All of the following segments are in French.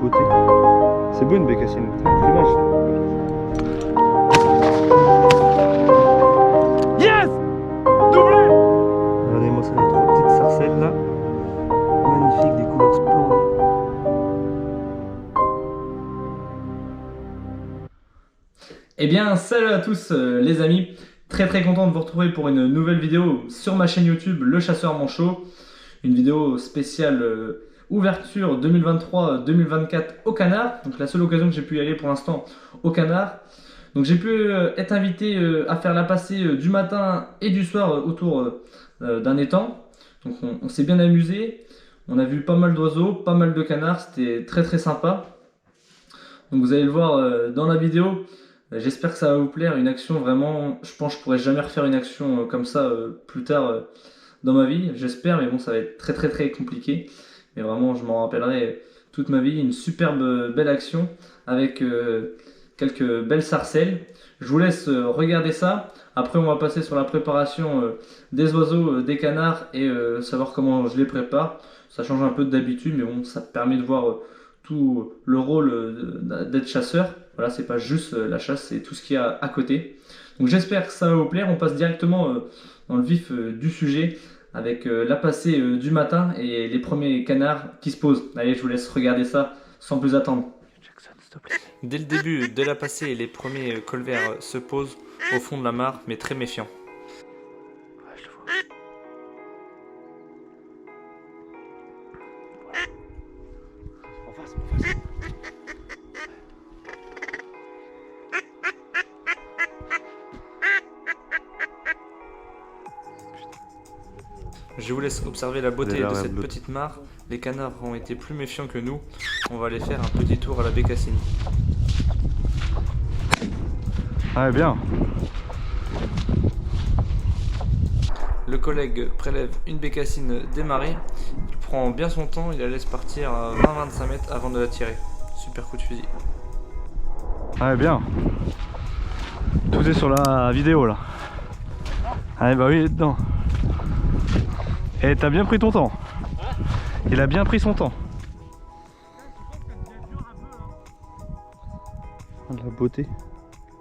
beauté. C'est beau une bécassine, plumage. Yes! Doublé! Regardez-moi ça, les trois petites sarcelles là. Magnifique, des couleurs splendides. Eh bien, salut à tous les amis, très content de vous retrouver pour une nouvelle vidéo sur ma chaîne YouTube Le Chasseur Manchot. Une vidéo spéciale ouverture 2023-2024 au Canard. Donc la seule occasion que j'ai pu y aller pour l'instant au Canard. Donc j'ai pu être invité à faire la passée du matin et du soir autour d'un étang. Donc on s'est bien amusé. On a vu pas mal d'oiseaux, pas mal de canards, c'était très sympa. Donc vous allez le voir dans la vidéo. J'espère que ça va vous plaire, une action vraiment, je pense que je pourrais jamais refaire une action comme ça plus tard dans ma vie, j'espère, mais bon ça va être très compliqué. Mais vraiment je m'en rappellerai toute ma vie, une superbe belle action avec quelques belles sarcelles. Je vous laisse regarder ça, après on va passer sur la préparation des oiseaux, des canards et savoir comment je les prépare. Ça change un peu d'habitude, mais bon ça permet de voir tout le rôle d'être chasseur. Voilà, c'est pas juste la chasse, c'est tout ce qu'il y a à côté. Donc j'espère que ça va vous plaire. On passe directement dans le vif du sujet avec la passée du matin et les premiers canards qui se posent. Allez, je vous laisse regarder ça sans plus attendre. Dès le début de la passée, les premiers colverts se posent au fond de la mare, mais très méfiants. Je vous laisse observer la beauté de cette petite mare. Les canards ont été plus méfiants que nous. On va aller faire un petit tour à la bécassine. Ah bien. Le collègue prélève une bécassine démarrée. Il prend bien son temps, il la laisse partir à 20-25 mètres avant de la tirer. Super coup de fusil. Ah bien. Tout est sur la vidéo là. Ah bah oui, il est dedans. Et t'as bien pris ton temps. Il a bien pris son temps. Oh, la beauté.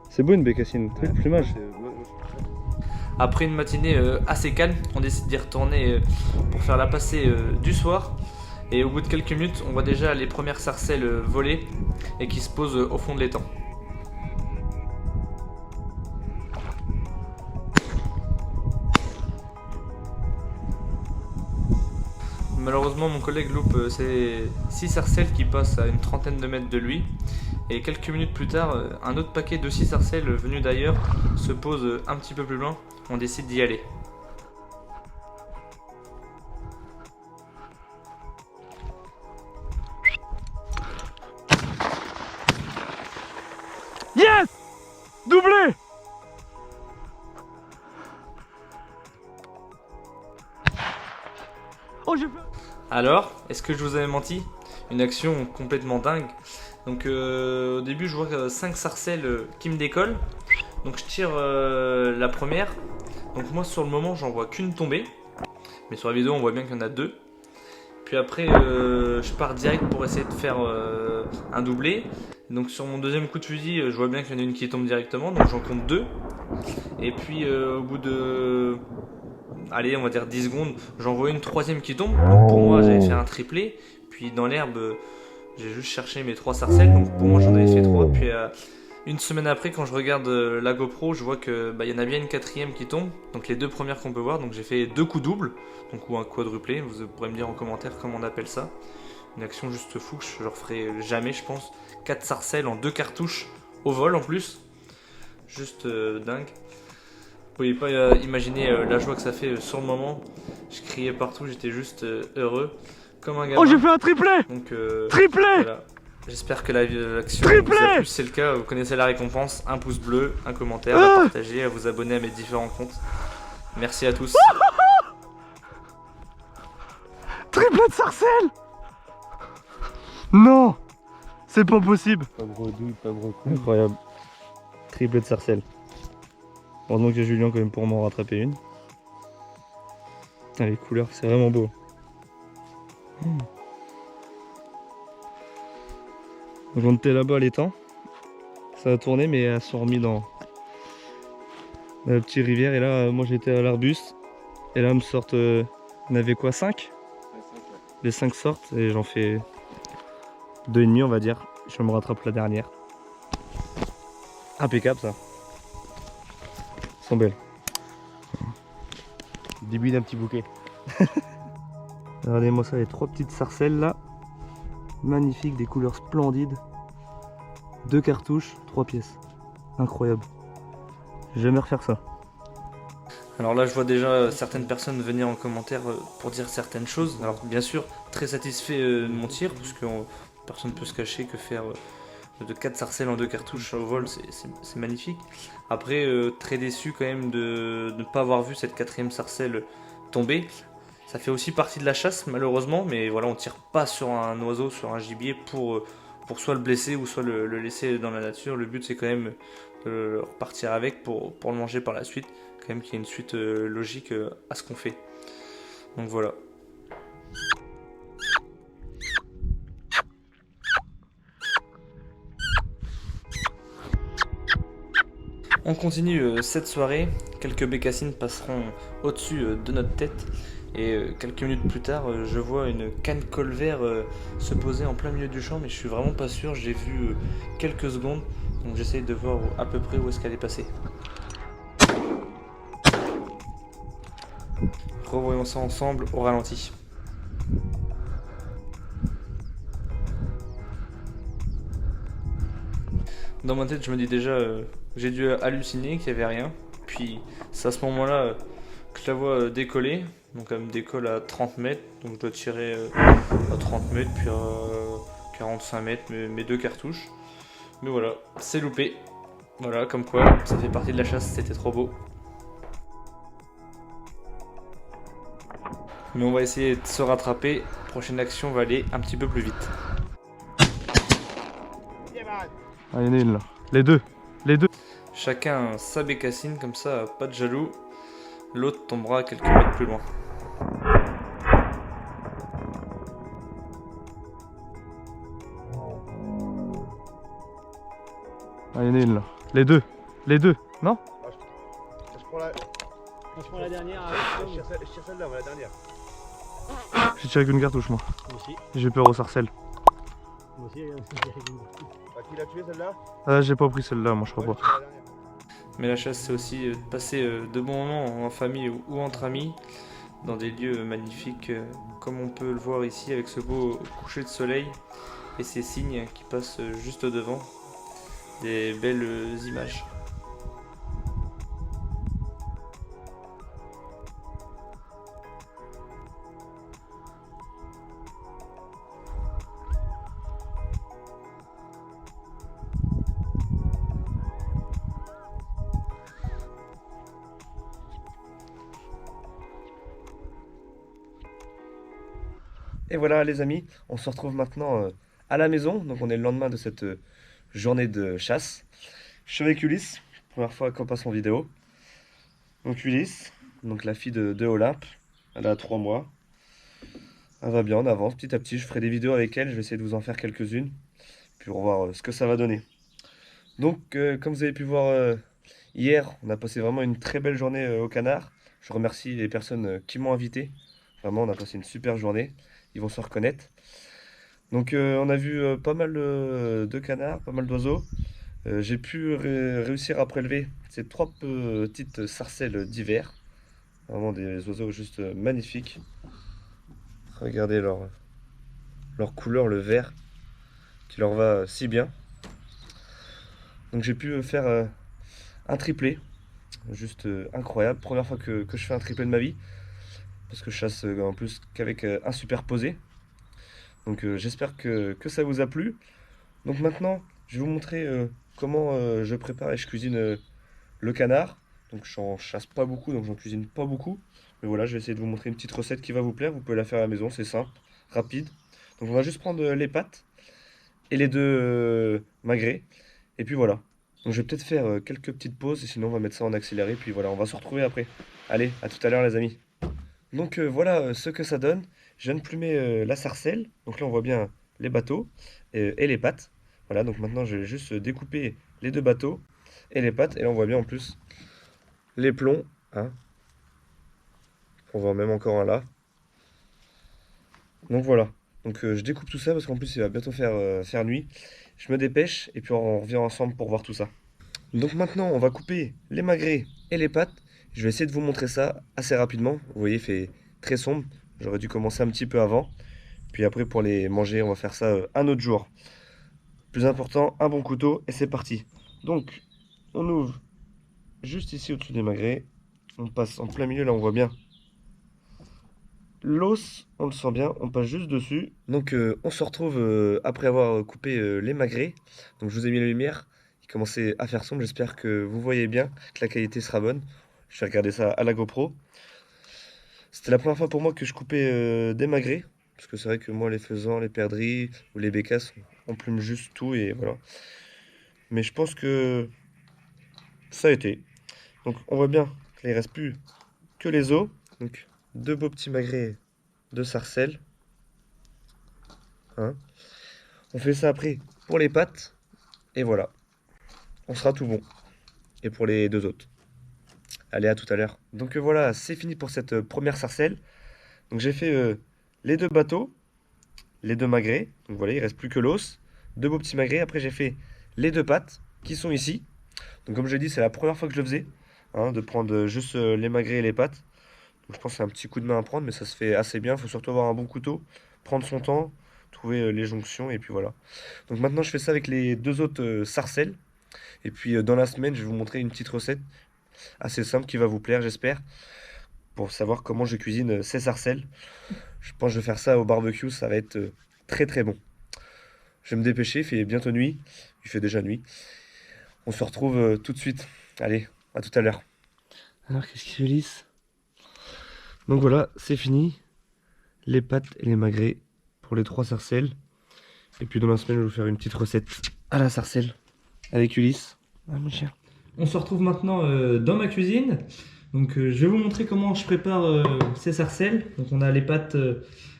C'est beau une bécassine, le plumage. Après une matinée assez calme, on décide d'y retourner pour faire la passée du soir. Et au bout de quelques minutes, on voit déjà les premières sarcelles voler et qui se posent au fond de l'étang. Malheureusement, mon collègue loupe ces 6 sarcelles qui passent à une trentaine de mètres de lui. Et quelques minutes plus tard, un autre paquet de 6 sarcelles venu d'ailleurs se pose un petit peu plus loin. On décide d'y aller. Yes! Doublé! Oh j'ai fait... Alors, est-ce que je vous avais menti? Une action complètement dingue. Donc au début je vois 5 sarcelles qui me décollent. Donc je tire la première. Donc moi sur le moment j'en vois qu'une tomber. Mais sur la vidéo on voit bien qu'il y en a 2. Puis après je pars direct pour essayer de faire un doublé. Donc sur mon deuxième coup de fusil je vois bien qu'il y en a une qui tombe directement. Donc j'en compte 2. Et puis au bout de... allez on va dire 10 secondes, j'en vois une troisième qui tombe. Donc pour moi j'avais fait un triplé. Puis dans l'herbe j'ai juste cherché mes 3 sarcelles. Donc pour moi j'en avais fait 3. Puis une semaine après quand je regarde la GoPro, je vois que y en a bien une quatrième qui tombe. Donc les 2 premières qu'on peut voir. Donc j'ai fait 2 coups doubles. Donc ou un quadruplé. Vous pourrez me dire en commentaire comment on appelle ça. Une action juste fou que je referai jamais je pense. 4 sarcelles en 2 cartouches au vol en plus. Juste dingue. Vous pouvez pas imaginer la joie que ça fait sur le moment. Je criais partout, j'étais juste heureux. Comme un gamin. Oh j'ai fait un triplé! Donc, triplé! Voilà. J'espère que l'action vous a plu. Si c'est le cas, vous connaissez la récompense. Un pouce bleu, un commentaire, à partager, à vous abonner à mes différents comptes. Merci à tous. Triplé de sarcelles! Non! C'est pas possible! Pas bredouille, pas brocou. Incroyable. Triplé de sarcelles. Heureusement que j'ai Julien quand même pour m'en rattraper une. Ah, les couleurs, c'est vraiment beau. Donc on était là-bas à l'étang. Ça a tourné mais elles sont remis dans la petite rivière. Et là moi j'étais à l'arbuste. Et là me sortent... on avait quoi, 5? Les 5 sortent et j'en fais 2,5 on va dire. Je me rattrape la dernière. Impeccable ça. Elles sont belles. Début d'un petit bouquet. Regardez-moi ça, les 3 petites sarcelles là. Magnifiques, des couleurs splendides. 2 cartouches, 3 pièces. Incroyable. Je vais jamais refaire ça. Alors là je vois déjà certaines personnes venir en commentaire pour dire certaines choses. Alors bien sûr très satisfait de mon tir parce que personne ne peut se cacher que faire de 4 sarcelles en 2 cartouches au vol c'est magnifique. Après très déçu quand même de ne pas avoir vu cette 4ème sarcelle tomber. Ça fait aussi partie de la chasse malheureusement, mais voilà on tire pas sur un oiseau, sur un gibier pour soit le blesser ou soit le laisser dans la nature. Le but c'est quand même de repartir avec pour le manger par la suite. Quand même qu'il y ait une suite logique à ce qu'on fait. Donc voilà. On continue cette soirée. Quelques bécassines passeront au-dessus de notre tête. Et quelques minutes plus tard, je vois une canne colvert se poser en plein milieu du champ, mais je suis vraiment pas sûr. J'ai vu quelques secondes, donc j'essaye de voir à peu près où est-ce qu'elle est passée. Revoyons ça ensemble au ralenti. Dans ma tête, je me dis déjà, j'ai dû halluciner qu'il n'y avait rien. Puis c'est à ce moment-là que je la vois décoller. Donc elle me décolle à 30 mètres. Donc je dois tirer à 30 mètres, puis à 45 mètres mes 2 cartouches. Mais voilà, c'est loupé. Voilà, comme quoi, ça fait partie de la chasse, c'était trop beau. Mais on va essayer de se rattraper. Prochaine action va aller un petit peu plus vite. Ah, il y en a une là. Les deux. Chacun sa bécassine, comme ça, pas de jaloux. L'autre tombera quelques mètres plus loin. Ah, il y en a une là. Les deux, non? Je prends la dernière avec. Je tire celle-là, la dernière. J'ai tiré qu'une cartouche moi. Moi aussi. J'ai peur aux sarcelles. Moi aussi, qui l'a tué celle-là? Ah, j'ai pas pris celle-là, moi je crois pas. Mais la chasse, c'est aussi de passer de bons moments en famille ou entre amis, dans des lieux magnifiques, comme on peut le voir ici avec ce beau coucher de soleil et ces cygnes qui passent juste devant. Des belles images. Et voilà les amis, on se retrouve maintenant à la maison. Donc on est le lendemain de cette journée de chasse. Je suis avec Ulysse, première fois qu'on passe en vidéo. Donc Ulysse, donc la fille de Olympe, elle a 3 mois. Elle va bien, on avance petit à petit. Je ferai des vidéos avec elle, je vais essayer de vous en faire quelques-unes. Puis on va voir ce que ça va donner. Donc comme vous avez pu voir hier, on a passé vraiment une très belle journée au Canard. Je remercie les personnes qui m'ont invité. Vraiment, on a passé une super journée. Ils vont se reconnaître. Donc on a vu pas mal de canards, pas mal d'oiseaux. J'ai pu réussir à prélever ces 3 petites sarcelles d'hiver. Vraiment des oiseaux juste magnifiques. Regardez leur couleur, le vert, qui leur va si bien. Donc j'ai pu faire un triplé. Juste incroyable. Première fois que je fais un triplé de ma vie. Parce que je chasse en plus qu'avec un superposé. Donc j'espère que ça vous a plu. Donc maintenant, je vais vous montrer comment je prépare et je cuisine le canard. Donc j'en chasse pas beaucoup, donc j'en cuisine pas beaucoup. Mais voilà, je vais essayer de vous montrer une petite recette qui va vous plaire. Vous pouvez la faire à la maison, c'est simple, rapide. Donc on va juste prendre les pattes et les 2 magrets. Et puis voilà. Donc je vais peut-être faire quelques petites pauses et sinon on va mettre ça en accéléré. Puis voilà, on va se retrouver après. Allez, à tout à l'heure les amis. Donc voilà ce que ça donne. Je viens de plumer la sarcelle. Donc là on voit bien les bateaux et les pattes. Voilà, donc maintenant je vais juste découper les deux bateaux et les pâtes. Et là on voit bien en plus les plombs. Hein. On voit même encore un là. Donc voilà. Donc je découpe tout ça parce qu'en plus il va bientôt faire nuit. Je me dépêche et puis on revient ensemble pour voir tout ça. Donc maintenant on va couper les magrets et les pâtes. Je vais essayer de vous montrer ça assez rapidement. Vous voyez, il fait très sombre. J'aurais dû commencer un petit peu avant. Puis après pour les manger, on va faire ça un autre jour. Plus important, un bon couteau et c'est parti. Donc on ouvre juste ici au-dessus des magrets. On passe en plein milieu, là on voit bien. L'os, on le sent bien, on passe juste dessus. Donc on se retrouve après avoir coupé les magrets. Donc je vous ai mis la lumière, il commençait à faire sombre, j'espère que vous voyez bien, que la qualité sera bonne. Je vais regarder ça à la GoPro. C'était la première fois pour moi que je coupais des magrets. Parce que c'est vrai que moi les faisans, les perdrix ou les bécasses, on plume juste tout et voilà. Mais je pense que ça a été. Donc on voit bien qu'il ne reste plus que les os. Donc deux beaux petits magrets de sarcelles. Hein. On fait ça après pour les pâtes. Et voilà. On sera tout bon. Et pour les deux autres. Allez, à tout à l'heure. Donc voilà, c'est fini pour cette première sarcelle. Donc j'ai fait les deux bateaux, les deux magrets. Donc voilà, il reste plus que l'os. Deux beaux petits magrets. Après j'ai fait les deux pâtes qui sont ici. Donc comme je l'ai dit, c'est la première fois que je le faisais. Hein, de prendre juste les magrets et les pâtes. Donc je pense que c'est un petit coup de main à prendre, mais ça se fait assez bien. Il faut surtout avoir un bon couteau, prendre son temps, trouver les jonctions, et puis voilà. Donc maintenant, je fais ça avec les deux autres sarcelles. Et puis dans la semaine, je vais vous montrer une petite recette assez simple qui va vous plaire, j'espère, pour savoir comment je cuisine ces sarcelles. Je pense que je vais faire ça au barbecue, ça va être très très bon. Je vais me dépêcher, il fait bientôt nuit. Il fait déjà nuit. On se retrouve tout de suite. Allez, à tout à l'heure. Alors, qu'est-ce qui se lisse ? Donc voilà, c'est fini. Les pâtes et les magrets pour les 3 sarcelles. Et puis dans la semaine, je vais vous faire une petite recette à la sarcelle avec Ulysse. Ah mon chien. On se retrouve maintenant dans ma cuisine. Donc je vais vous montrer comment je prépare ces sarcelles. Donc on a les pâtes,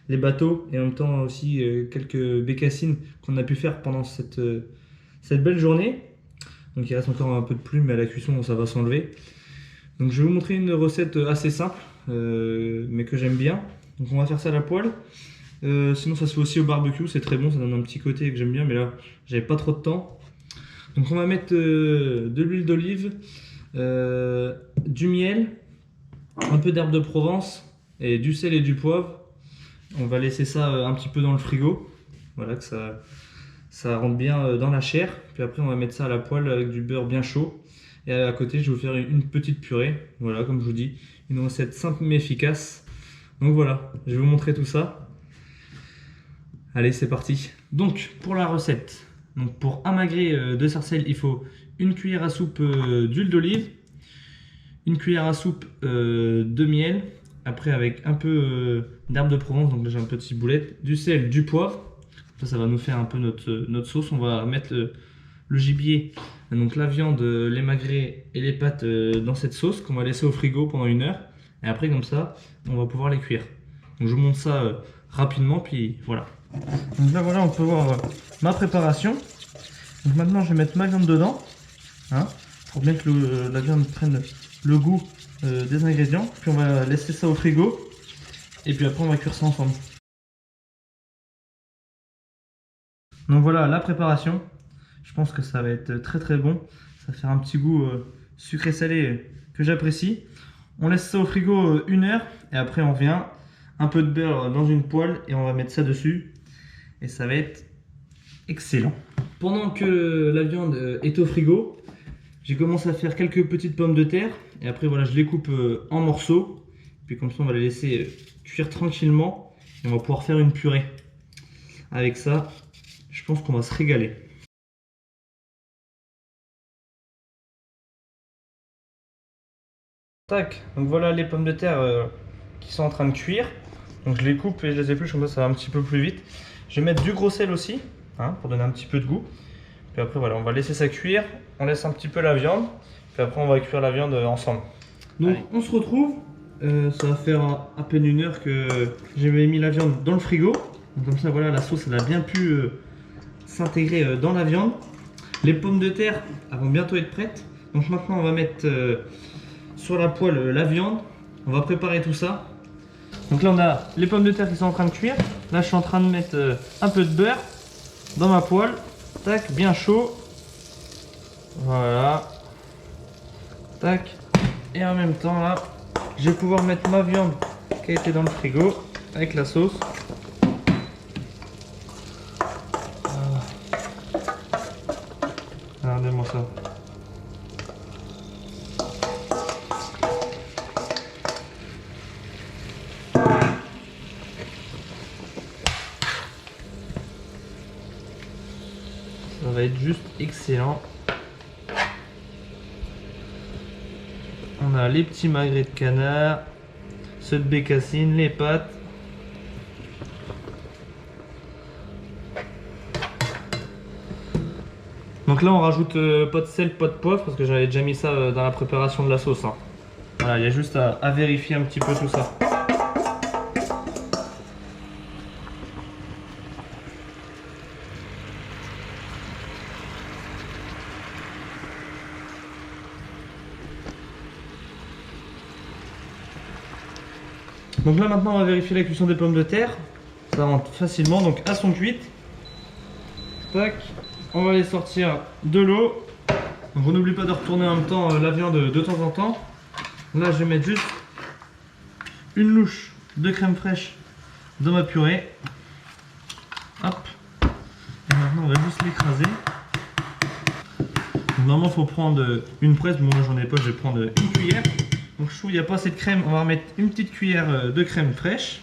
les bateaux et en même temps aussi quelques bécassines qu'on a pu faire pendant cette belle journée. Donc il reste encore un peu de plume, mais à la cuisson ça va s'enlever. Donc je vais vous montrer une recette assez simple, mais que j'aime bien. Donc on va faire ça à la poêle. Sinon ça se fait aussi au barbecue, c'est très bon, ça donne un petit côté que j'aime bien, mais là j'avais pas trop de temps. Donc on va mettre de l'huile d'olive, du miel, un peu d'herbe de Provence et du sel et du poivre. On va laisser ça un petit peu dans le frigo, voilà, que ça rentre bien dans la chair. Puis après on va mettre ça à la poêle avec du beurre bien chaud. Et à côté je vais vous faire une petite purée, voilà, comme je vous dis, une recette simple mais efficace. Donc voilà, je vais vous montrer tout ça. Allez, c'est parti. Donc pour la recette, donc pour un magret de sarcelles, il faut une cuillère à soupe d'huile d'olive, une cuillère à soupe de miel, après avec un peu d'herbe de Provence, donc là j'ai un peu de ciboulette, du sel, du poivre. Ça va nous faire un peu notre sauce. On va mettre le gibier, donc la viande, les magrets et les pâtes dans cette sauce qu'on va laisser au frigo pendant 1 heure. Et après comme ça, on va pouvoir les cuire. Donc je vous montre ça rapidement, puis voilà. Donc là voilà, on peut voir ma préparation. Donc maintenant je vais mettre ma viande dedans, hein, pour bien que la viande prenne le goût des ingrédients. Puis on va laisser ça au frigo. Et puis après on va cuire ça ensemble. Donc voilà la préparation. Je pense que ça va être très très bon. Ça va faire un petit goût sucré salé que j'apprécie. On laisse ça au frigo 1 heure. Et après on revient. Un peu de beurre dans une poêle et on va mettre ça dessus. Et ça va être excellent. Pendant que la viande est au frigo, j'ai commencé à faire quelques petites pommes de terre. Et après voilà, je les coupe en morceaux. Puis comme ça on va les laisser cuire tranquillement. Et on va pouvoir faire une purée. Avec ça, je pense qu'on va se régaler. Tac, donc voilà les pommes de terre qui sont en train de cuire. Donc je les coupe et je les épluche, comme ça va un petit peu plus vite. Je vais mettre du gros sel aussi, hein, pour donner un petit peu de goût. Puis après voilà, on va laisser ça cuire. On laisse un petit peu la viande. Puis après on va cuire la viande ensemble. Donc allez, on se retrouve. Ça va faire à peine 1 heure que j'ai mis la viande dans le frigo. Donc comme ça voilà, la sauce elle a bien pu s'intégrer dans la viande. Les pommes de terre elles vont bientôt être prêtes. Donc maintenant on va mettre sur la poêle la viande. On va préparer tout ça. Donc là on a les pommes de terre qui sont en train de cuire. Là je suis en train de mettre un peu de beurre dans ma poêle. Tac, bien chaud. Voilà. Tac. Et en même temps là, je vais pouvoir mettre ma viande qui a été dans le frigo avec la sauce. Regardez-moi ça. Ça va être juste excellent. On a les petits magrets de canard, ceux de bécassine, les pâtes. Donc là on rajoute pas de sel, pas de poivre parce que j'avais déjà mis ça dans la préparation de la sauce. Hein. Voilà, il y a juste à vérifier un petit peu tout ça. Donc là maintenant on va vérifier la cuisson des pommes de terre. Ça rentre facilement, donc elles sont cuites. Tac, on va les sortir de l'eau. Donc on n'oublie pas de retourner en même temps la viande de temps en temps. Là je vais mettre juste une louche de crème fraîche dans ma purée. Hop. Et maintenant on va juste l'écraser. Normalement il faut prendre une presse, mais moi j'en ai pas, je vais prendre une cuillère. Donc je trouve qu'il n'y a pas assez de crème, on va remettre une petite cuillère de crème fraîche.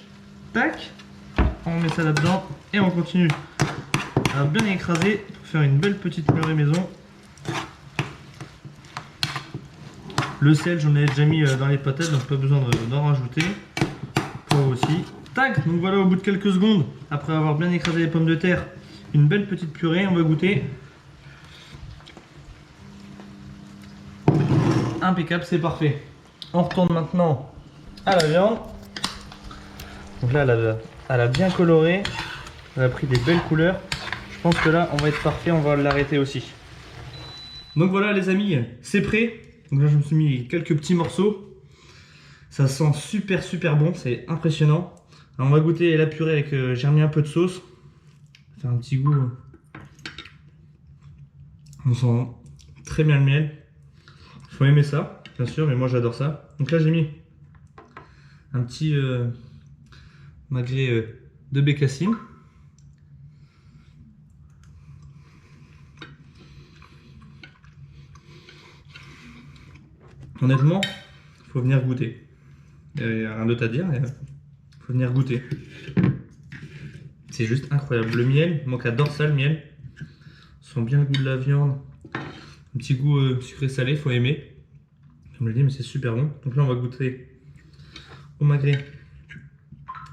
Tac, on met ça là-dedans et on continue à bien écraser pour faire une belle petite purée maison. Le sel j'en ai déjà mis dans les patates, donc pas besoin d'en rajouter. Poivre aussi. Tac, donc voilà, au bout de quelques secondes, après avoir bien écrasé les pommes de terre, une belle petite purée, on va goûter. Impeccable, c'est parfait. On retourne maintenant à la viande. Donc là, elle a bien coloré. Elle a pris des belles couleurs. Je pense que là, on va être parfait. On va l'arrêter aussi. Donc voilà, les amis, c'est prêt. Donc là, je me suis mis quelques petits morceaux. Ça sent super, super bon. C'est impressionnant. Alors, on va goûter la purée avec... j'ai remis un peu de sauce. Faire un petit goût. On sent très bien le miel. Il faut aimer ça. Bien sûr, mais moi j'adore ça. Donc là j'ai mis un petit magret de bécassine. Honnêtement, il faut venir goûter. Il n'y a rien d'autre à dire, il faut venir goûter. C'est juste incroyable. Le miel, moi qui adore ça, le miel. On sent bien le goût de la viande. Un petit goût sucré salé, il faut aimer. Comme je l'ai dit, mais c'est super bon. Donc là, on va goûter au magret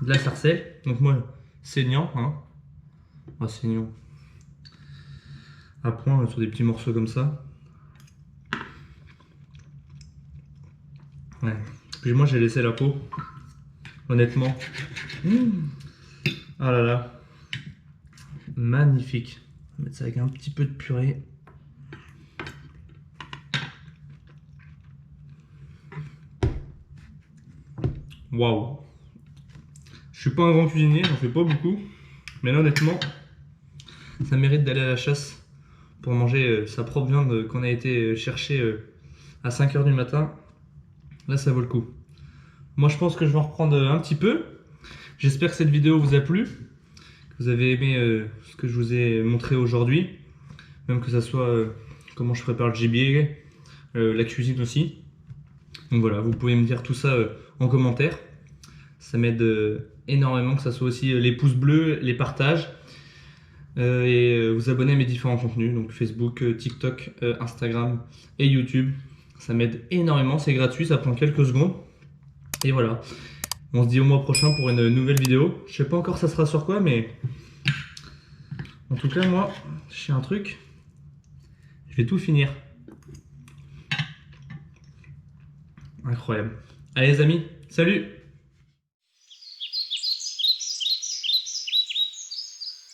de la sarcelle. Donc moi, saignant, hein. Ah, saignant. À point sur des petits morceaux comme ça. Ouais. Puis moi, j'ai laissé la peau. Honnêtement. Ah là là. Magnifique. On va mettre ça avec un petit peu de purée. Waouh! Je suis pas un grand cuisinier, j'en fais pas beaucoup, mais là honnêtement, ça mérite d'aller à la chasse pour manger sa propre viande qu'on a été chercher à 5 h du matin. Là ça vaut le coup. Moi je pense que je vais en reprendre un petit peu. J'espère que cette vidéo vous a plu, que vous avez aimé ce que je vous ai montré aujourd'hui, même que ça soit comment je prépare le gibier, la cuisine aussi. Donc voilà, vous pouvez me dire tout ça en commentaire. Ça m'aide énormément, que ça soit aussi les pouces bleus, les partages et vous abonner à mes différents contenus, donc Facebook, TikTok, Instagram et YouTube. Ça m'aide énormément, c'est gratuit, ça prend quelques secondes. Et voilà, on se dit au mois prochain pour une nouvelle vidéo. Je sais pas encore ça sera sur quoi, mais en tout cas moi, je sais un truc, je vais tout finir. Incroyable. Allez les amis, salut!